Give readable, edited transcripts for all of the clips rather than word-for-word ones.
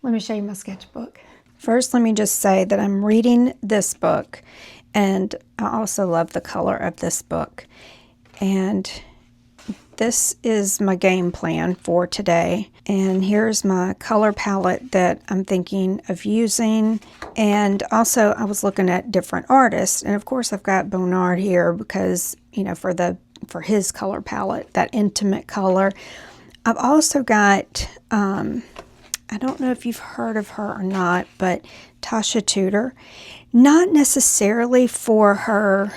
Let me show you my sketchbook. First, let me just say that I'm reading this book, and I also love the color of this book. And this is my game plan for today. And here's my color palette that I'm thinking of using. And also, I was looking at different artists. And of course, I've got Bonnard here because, you know, for his color palette, that intimate color. I've also got, I don't know if you've heard of her or not, but Tasha Tudor. Not necessarily for her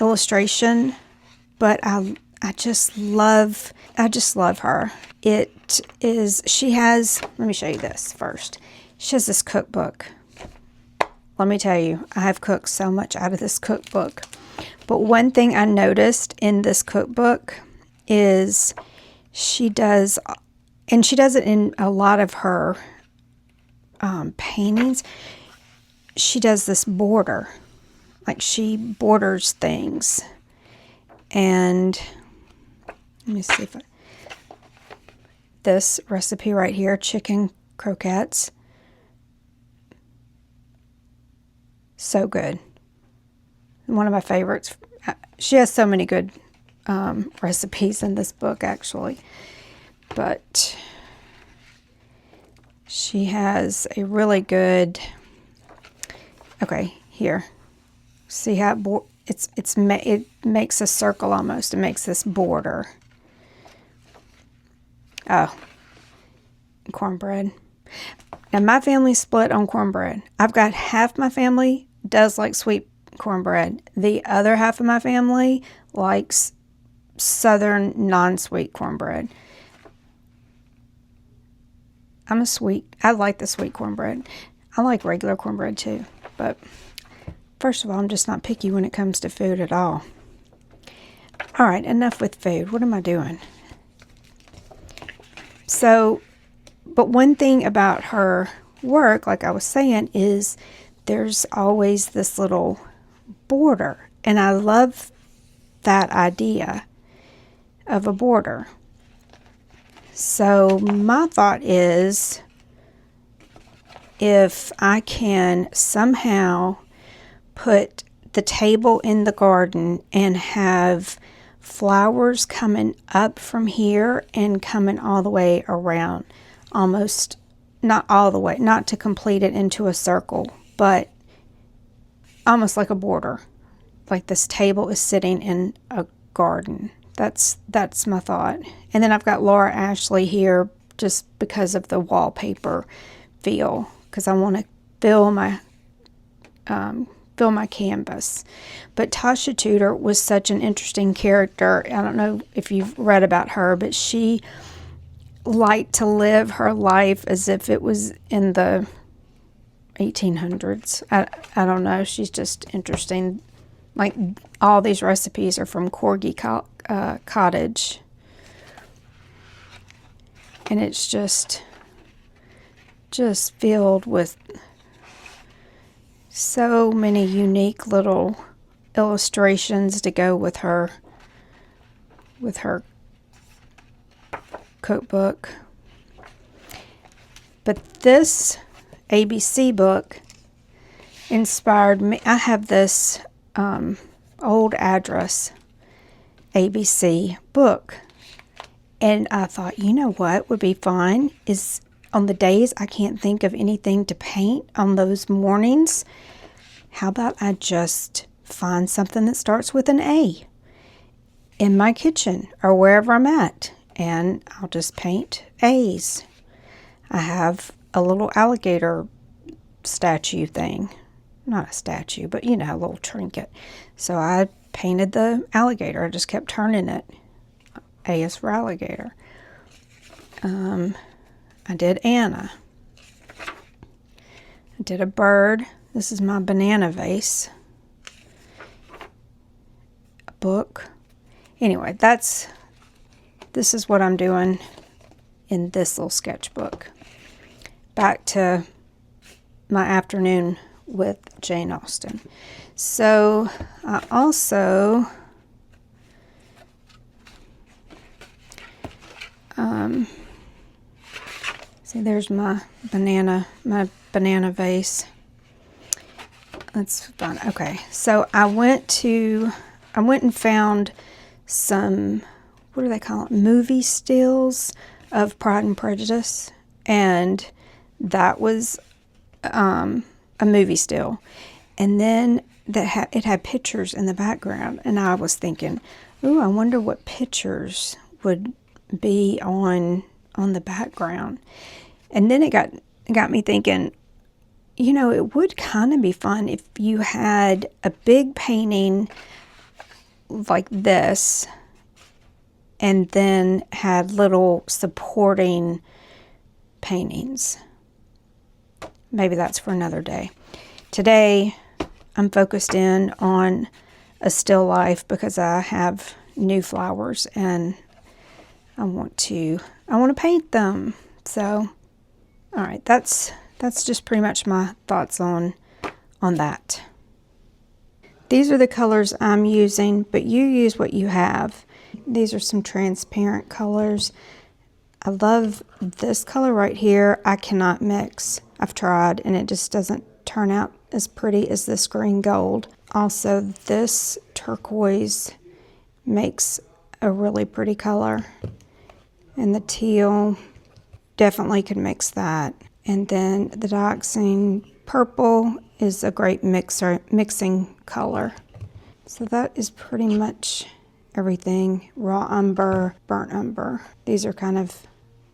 illustration, but I just love her. She has, let me show you this first. She has this cookbook. Let me tell you, I have cooked so much out of this cookbook. But one thing I noticed in this cookbook is she does, and she does it in a lot of her paintings, she does this border. Like she borders things. And let me see if this recipe right here, chicken croquettes. So good. One of my favorites. She has so many good recipes in this book, actually. But she has a really good, okay, here. See how it makes a circle almost. It makes this border. Oh, cornbread. Now my family's split on cornbread. I've got half my family does like sweet cornbread. The other half of my family likes southern non-sweet cornbread. I like the sweet cornbread. I like regular cornbread too, but first of all, I'm just not picky when it comes to food at all. All right, enough with food. What am I doing? So, but one thing about her work, like I was saying, is there's always this little border. And I love that idea of a border. So my thought is, if I can somehow put the table in the garden and have flowers coming up from here and coming all the way around, almost, not all the way, not to complete it into a circle, but almost like a border, like this table is sitting in a garden. That's my thought. And then I've got Laura Ashley here just because of the wallpaper feel, because I want to fill my canvas. But Tasha Tudor was such an interesting character. I don't know if you've read about her, but she liked to live her life as if it was in the 1800s. I don't know. She's just interesting. Like all these recipes are from Corgi Cottage. And it's just filled with so many unique little illustrations to go with her cookbook. But this ABC book inspired me. I have this old address ABC book, and I thought, you know what would be fun is on the days I can't think of anything to paint on those mornings, how about I just find something that starts with an A in my kitchen or wherever I'm at, and I'll just paint A's. I have a little alligator statue thing. Not a statue, but you know, a little trinket. So I painted the alligator. I just kept turning it. A is for alligator. I did Anna. I did a bird. This is my banana vase. A book. Anyway, this is what I'm doing in this little sketchbook. Back to my afternoon with Jane Austen. So I also See, there's my banana vase. That's fun. Okay, so I went and found some, what do they call it? Movie stills of Pride and Prejudice, and that was a movie still. And then it had pictures in the background, and I was thinking, ooh, I wonder what pictures would be on the background. And then it got me thinking, you know, it would kind of be fun if you had a big painting like this and then had little supporting paintings. Maybe that's for another day. Today, I'm focused in on a still life because I have new flowers and I want to paint them. So, all right, that's just pretty much my thoughts on that. These are the colors I'm using, but you use what you have. These are some transparent colors. I love this color right here. I cannot mix. I've tried and it just doesn't turn out as pretty as this green gold. Also, this turquoise makes a really pretty color. And the teal definitely could mix that. And then the dioxazine purple is a great mixing color. So that is pretty much everything. Raw umber, burnt umber. These are kind of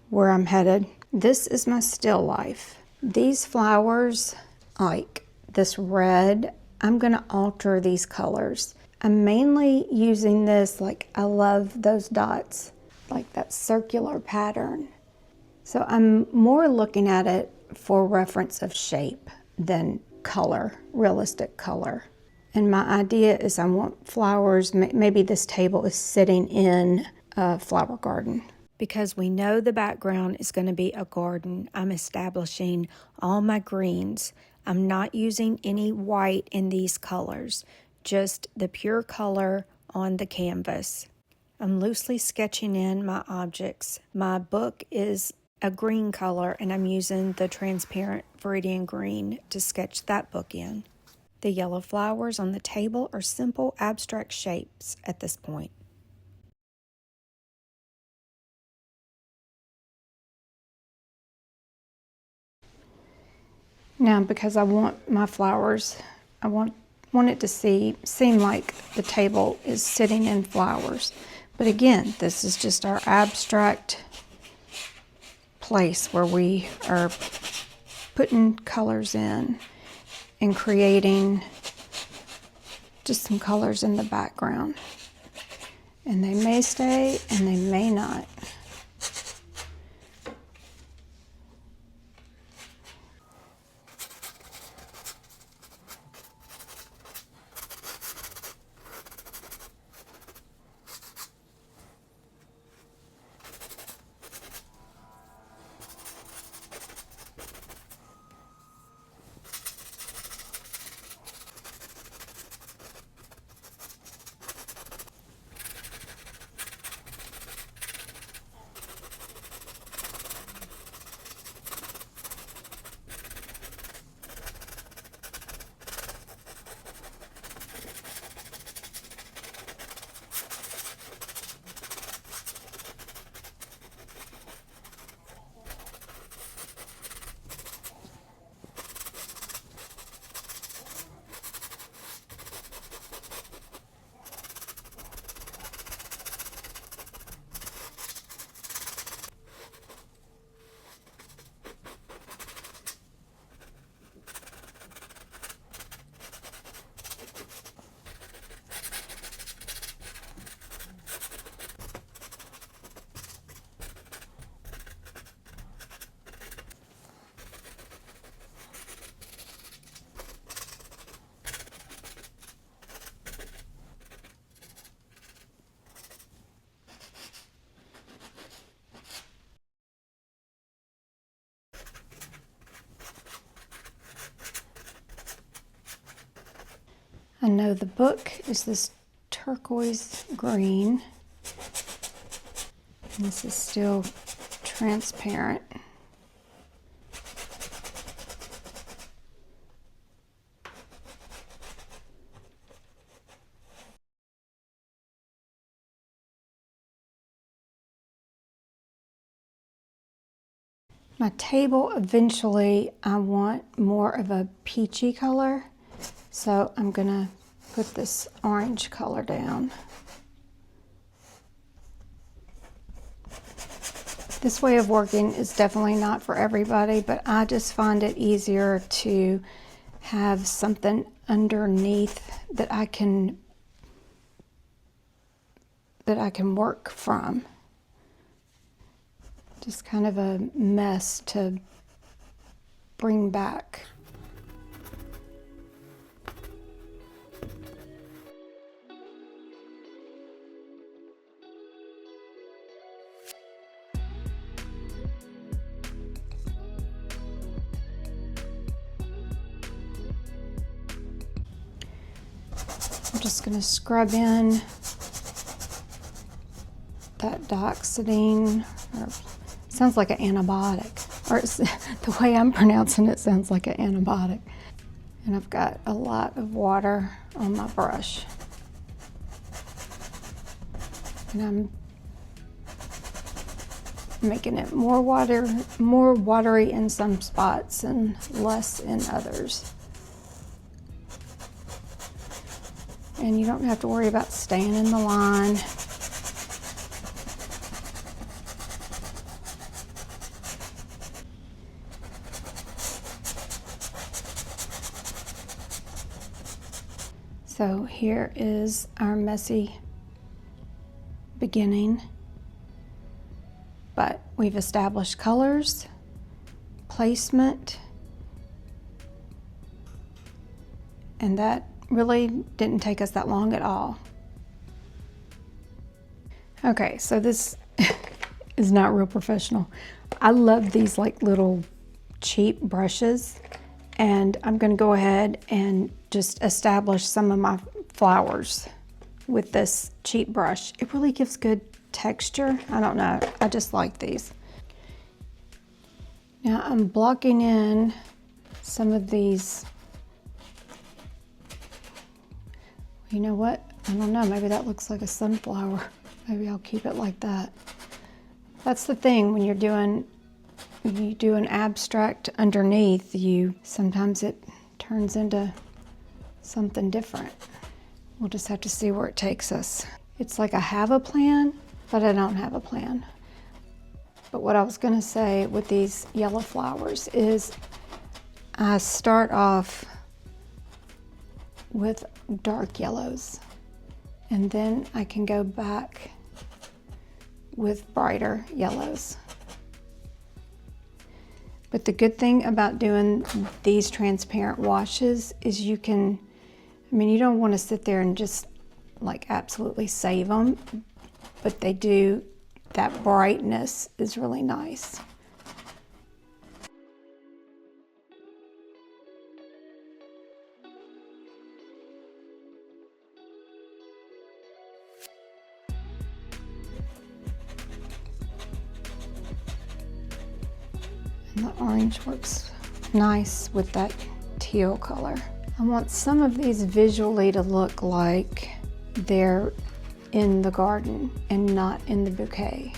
where I'm headed. This is my still life. These flowers, like this red, I'm gonna alter these colors. I'm mainly using this, like I love those dots, like that circular pattern. So I'm more looking at it for reference of shape than color, realistic color. And my idea is I want flowers, maybe this table is sitting in a flower garden. Because we know the background is going to be a garden, I'm establishing all my greens. I'm not using any white in these colors, just the pure color on the canvas. I'm loosely sketching in my objects. My book is a green color and I'm using the transparent Viridian green to sketch that book in. The yellow flowers on the table are simple abstract shapes at this point. Now, because I want my flowers, I want it to seem like the table is sitting in flowers. But again, this is just our abstract place where we are putting colors in and creating just some colors in the background. And they may stay and they may not. I know the book is this turquoise green. And this is still transparent. My table, eventually I want more of a peachy color, so I'm gonna put this orange color down. This way of working is definitely not for everybody, but I just find it easier to have something underneath that I can work from. Just kind of a mess to bring back. I'm just going to scrub in that dioxidine, or sounds like an antibiotic, or it's, the way I'm pronouncing it sounds like an antibiotic. And I've got a lot of water on my brush. And I'm making it more watery in some spots and less in others. And you don't have to worry about staying in the line. So here is our messy beginning, but we've established colors, placement, and that really didn't take us that long at all. Okay, so this is not real professional. I love these like little cheap brushes, and I'm going to go ahead and just establish some of my flowers with this cheap brush. It really gives good texture. I don't know, I just like these. Now I'm blocking in some of these. You know what? I don't know, maybe that looks like a sunflower. Maybe I'll keep it like that. That's the thing when you do an abstract underneath, sometimes it turns into something different. We'll just have to see where it takes us. It's like I have a plan, but I don't have a plan. But what I was gonna say with these yellow flowers is I start off with dark yellows, and then I can go back with brighter yellows. But the good thing about doing these transparent washes is you don't want to sit there and just like absolutely save them, but they do, that brightness is really nice. And the orange works nice with that teal color. I want some of these visually to look like they're in the garden and not in the bouquet.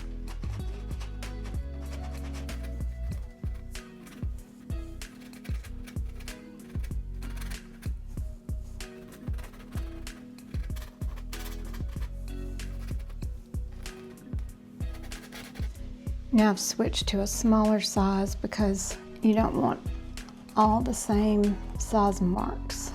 Now I've switched to a smaller size because you don't want all the same size marks.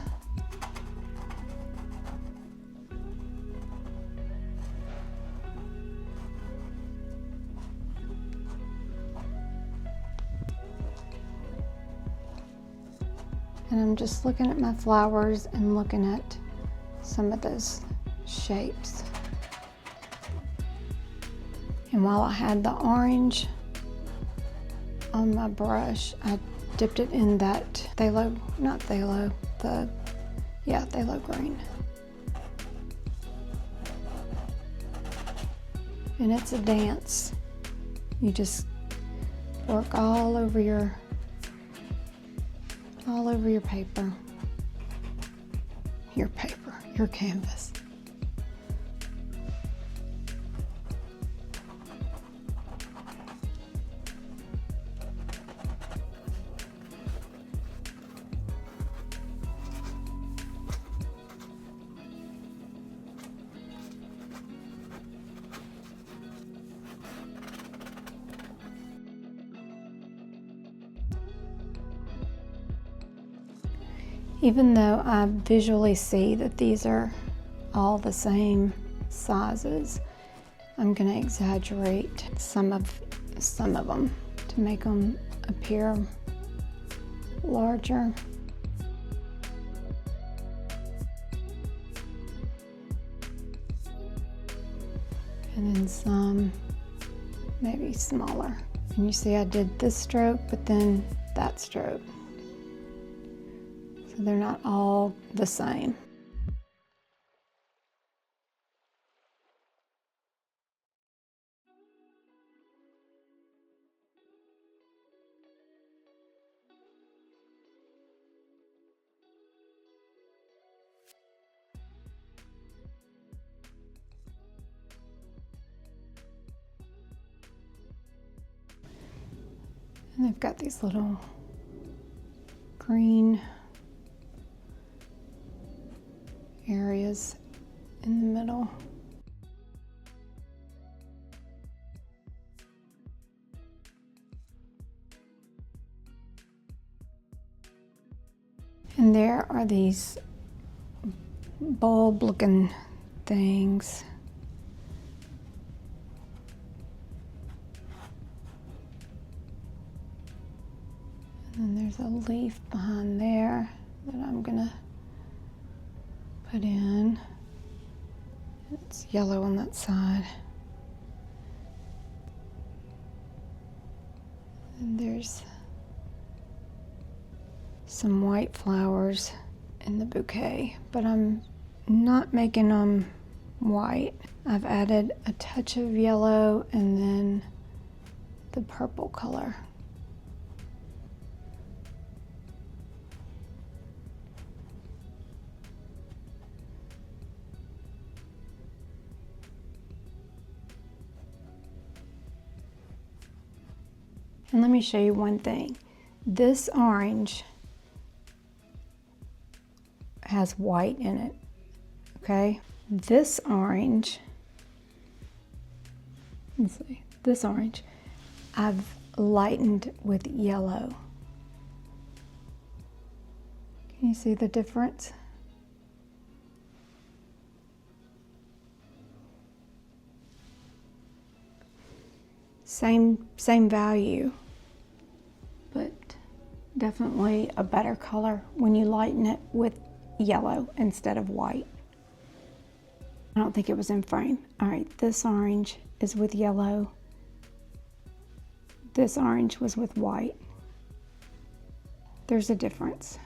And I'm just looking at my flowers and looking at some of those shapes. And while I had the orange on my brush, I dipped it in that phthalo green. And it's a dance. You just work all over your paper. Your canvas. Even though I visually see that these are all the same sizes, I'm going to exaggerate some of them to make them appear larger. And then some maybe smaller. And you see I did this stroke, but then that stroke. So they're not all the same. And they've got these little green areas in the middle. And there are these bulb looking things. And then there's a leaf behind there that I'm gonna put in. It's yellow on that side. And there's some white flowers in the bouquet, but I'm not making them white. I've added a touch of yellow and then the purple color. And let me show you one thing. This orange has white in it, okay? This orange, let's see, this orange, I've lightened with yellow. Can you see the difference? Same value, but definitely a better color when you lighten it with yellow instead of white. I don't think it was in frame. All right, this orange is with yellow. This orange was with white. There's a difference.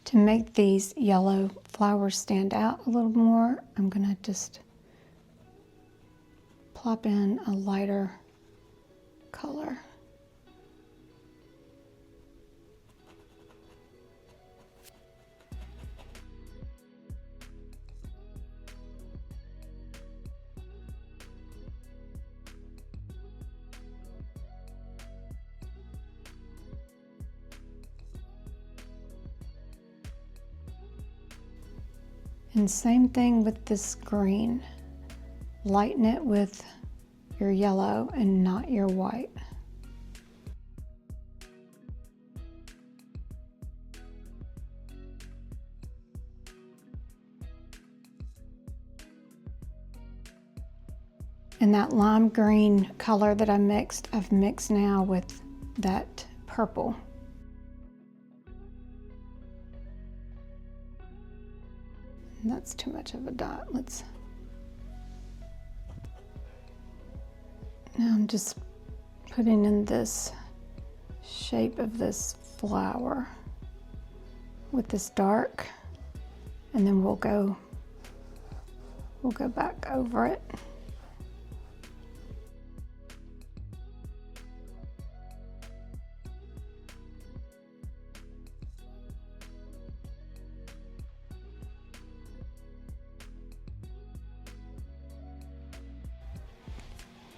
To make these yellow flowers stand out a little more, I'm gonna just plop in a lighter color. And same thing with this green. Lighten it with your yellow and not your white. And that lime green color that I mixed, I've mixed now with that purple. And that's too much of a dot. Now I'm just putting in this shape of this flower with this dark, and then we'll go back over it.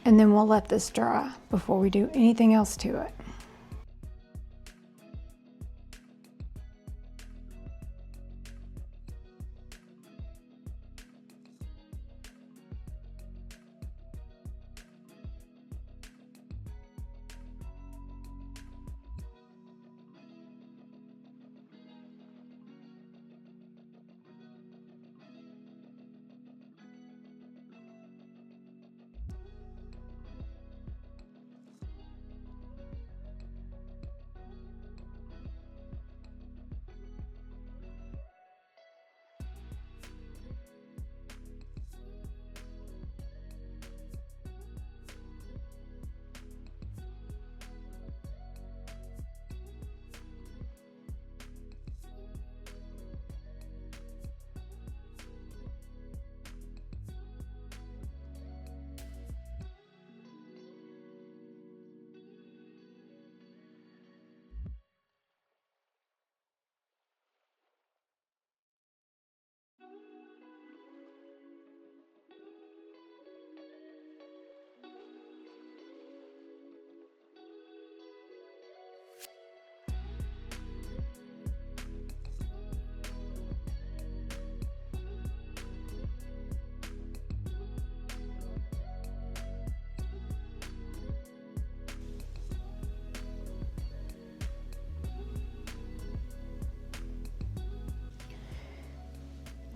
And then we'll let this dry before we do anything else to it.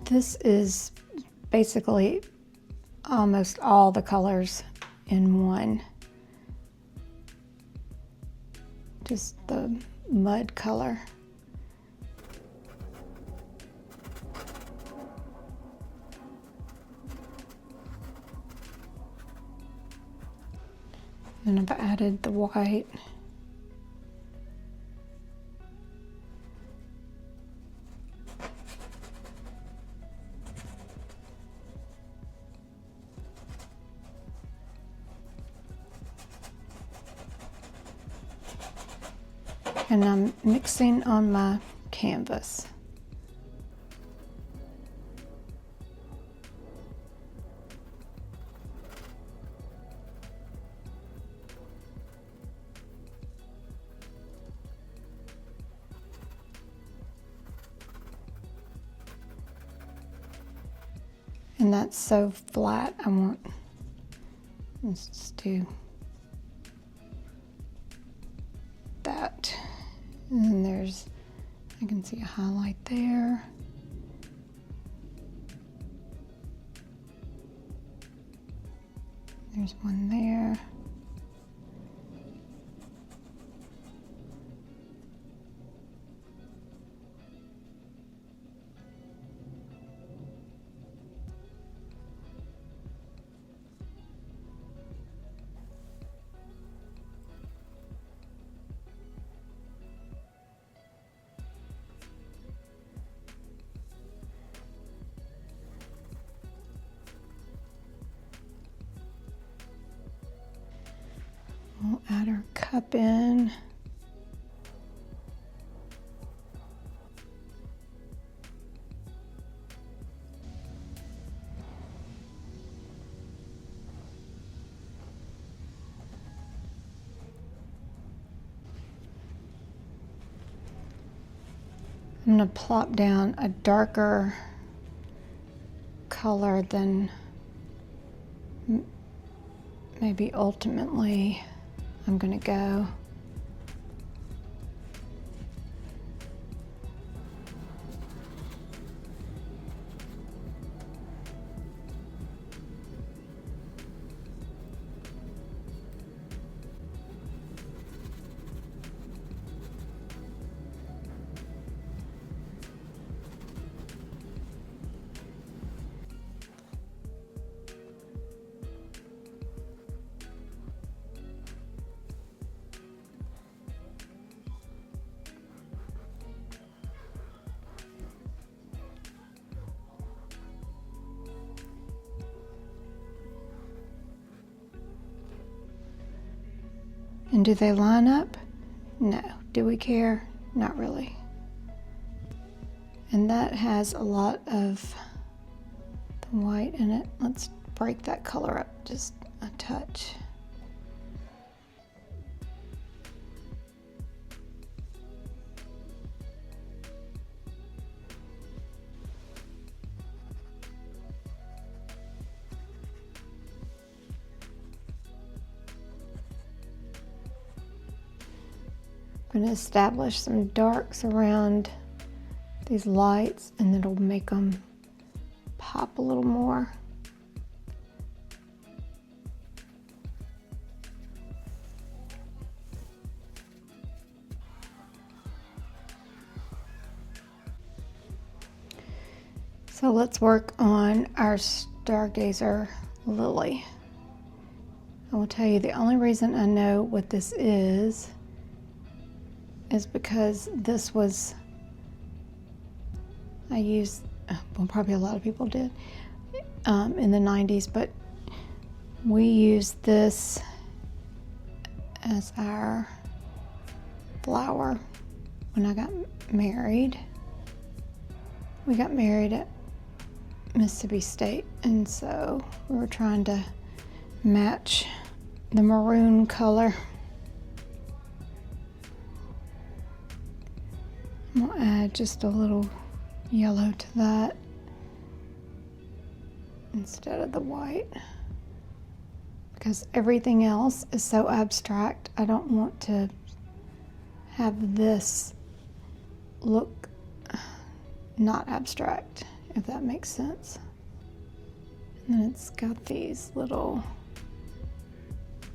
This is basically almost all the colors in one. Just the mud color. And I've added the white. And I'm mixing on my canvas. And that's so flat, let's just do that. And then I can see a highlight there. There's one there. We'll add our cup in. I'm going to plop down a darker color than maybe ultimately I'm going to go. And do they line up? No. Do we care? Not really. And that has a lot of the white in it. Let's break that color up just a touch. I'm going to establish some darks around these lights, and it'll make them pop a little more. So let's work on our stargazer lily. I will tell you the only reason I know what this is because this was, I used, well, probably a lot of people did in the 90s, but we used this as our flower when I got married. We got married at Mississippi State, and so we were trying to match the maroon color. I'm gonna add just a little yellow to that instead of the white, because everything else is so abstract. I don't want to have this look not abstract. if that makes sense. And then it's got these little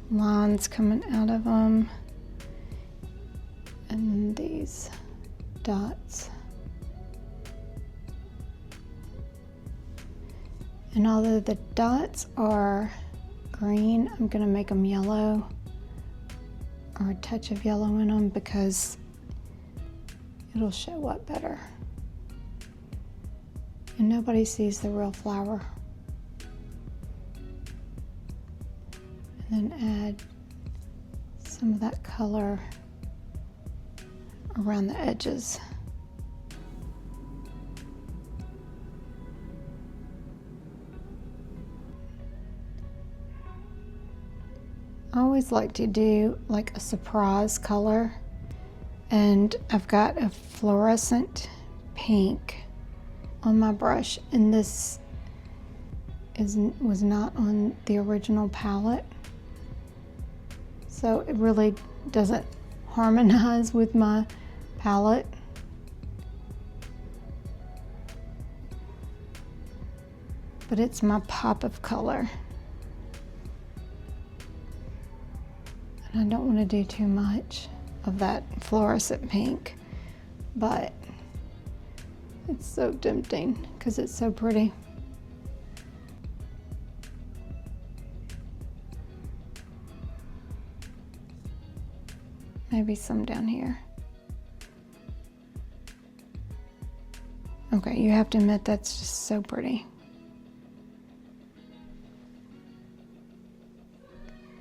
lines coming out of them, and these dots. And although the dots are green, I'm going to make them yellow, or a touch of yellow in them, because it'll show up better. And nobody sees the real flower. And then add some of that color around the edges. I always like to do like a surprise color, and I've got a fluorescent pink on my brush, and this was not on the original palette, so it really doesn't harmonize with my palette. But it's my pop of color. And I don't want to do too much of that fluorescent pink, but it's so tempting because it's so pretty. Maybe some down here. Okay, you have to admit that's just so pretty.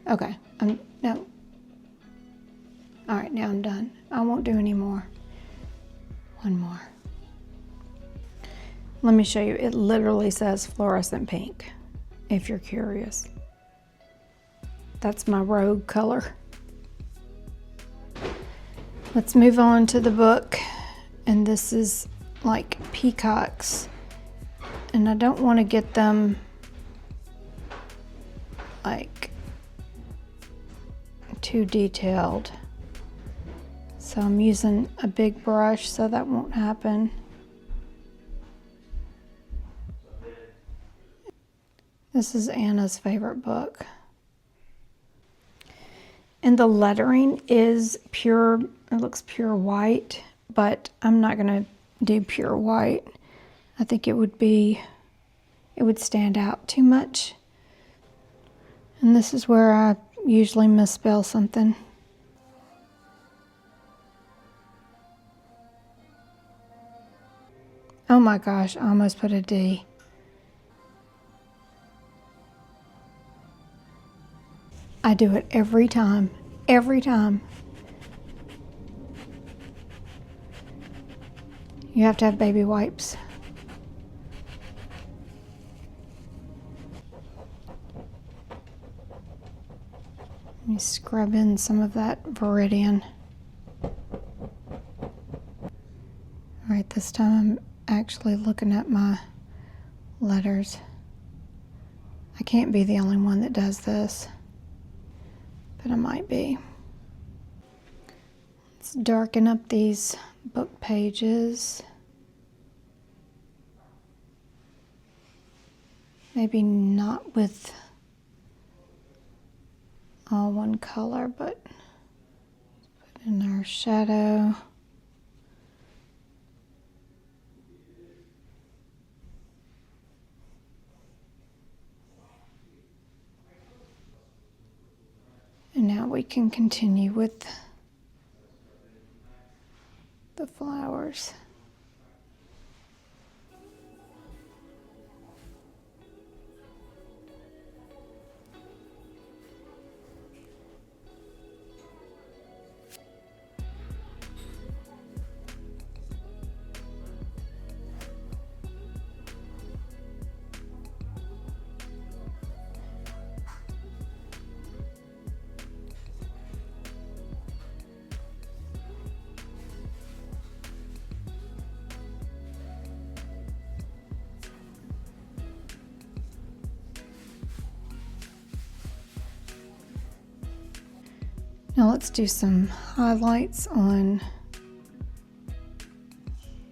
Okay, no. All right, now I'm done. I won't do any more. One more. Let me show you. It literally says fluorescent pink, if you're curious. That's my rogue color. Let's move on to the book. And this is like peacocks. And I don't want to get them like too detailed. So I'm using a big brush so that won't happen. This is Anna's favorite book. And the lettering is pure, it looks pure white, but I'm not gonna do pure white. I think it would stand out too much. And this is where I usually misspell something. Oh my gosh, I almost put a D. I do it every time, every time. You have to have baby wipes. Let me scrub in some of that Viridian. All right, this time I'm actually looking at my letters. I can't be the only one that does this, but I might be. Let's darken up these book pages. Maybe not with all one color, but put in our shadow. And now we can continue with the flowers. Now let's do some highlights on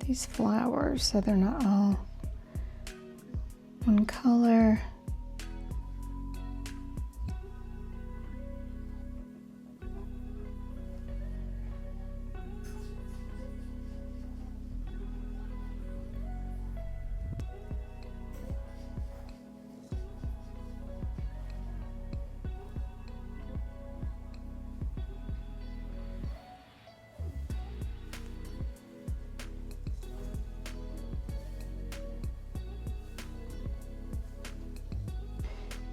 these flowers so they're not all one color.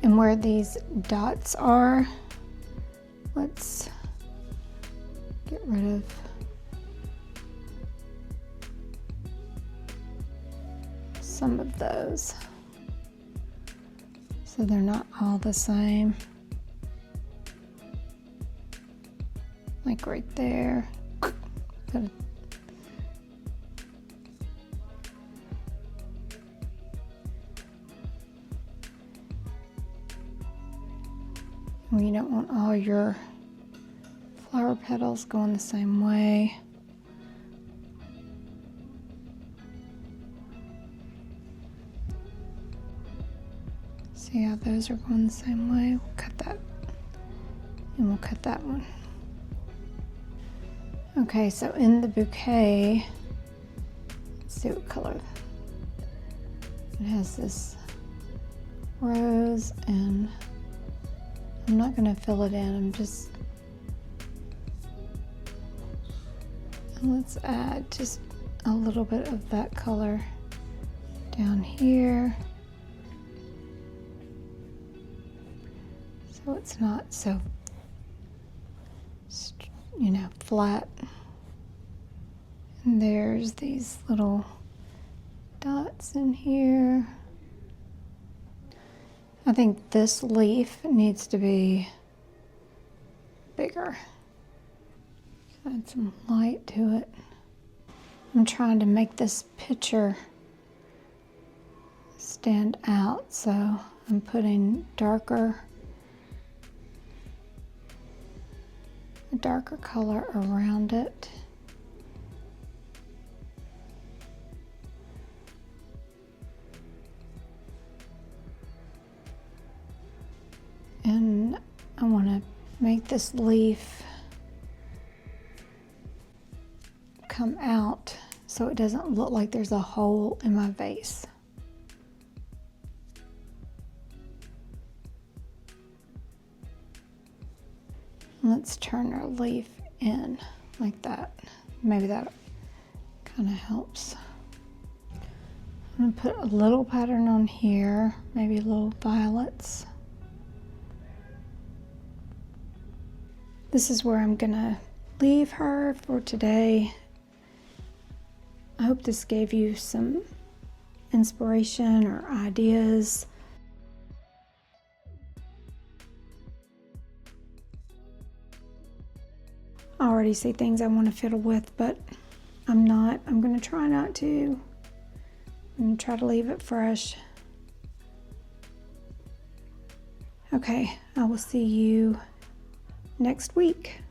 And where these dots are, let's get rid of some of those so they're not all the same. Like right there. You don't want all your flower petals going the same way. See how those are going the same way? We'll cut that, and we'll cut that one. Okay, so in the bouquet, let's see what color. It has this rose, and I'm not going to fill it in, I'm just, let's add just a little bit of that color down here so it's not so, you know, flat. And there's these little dots in here. I think this leaf needs to be bigger. Add some light to it. I'm trying to make this picture stand out, so I'm putting a darker color around it. And I want to make this leaf come out so it doesn't look like there's a hole in my vase. Let's turn our leaf in like that. Maybe that kind of helps. I'm going to put a little pattern on here, maybe little violets. This is where I'm gonna leave her for today. I hope this gave you some inspiration or ideas. I already see things I want to fiddle with, but I'm not. I'm gonna try not to. I'm gonna try to leave it fresh. Okay, I will see you next week.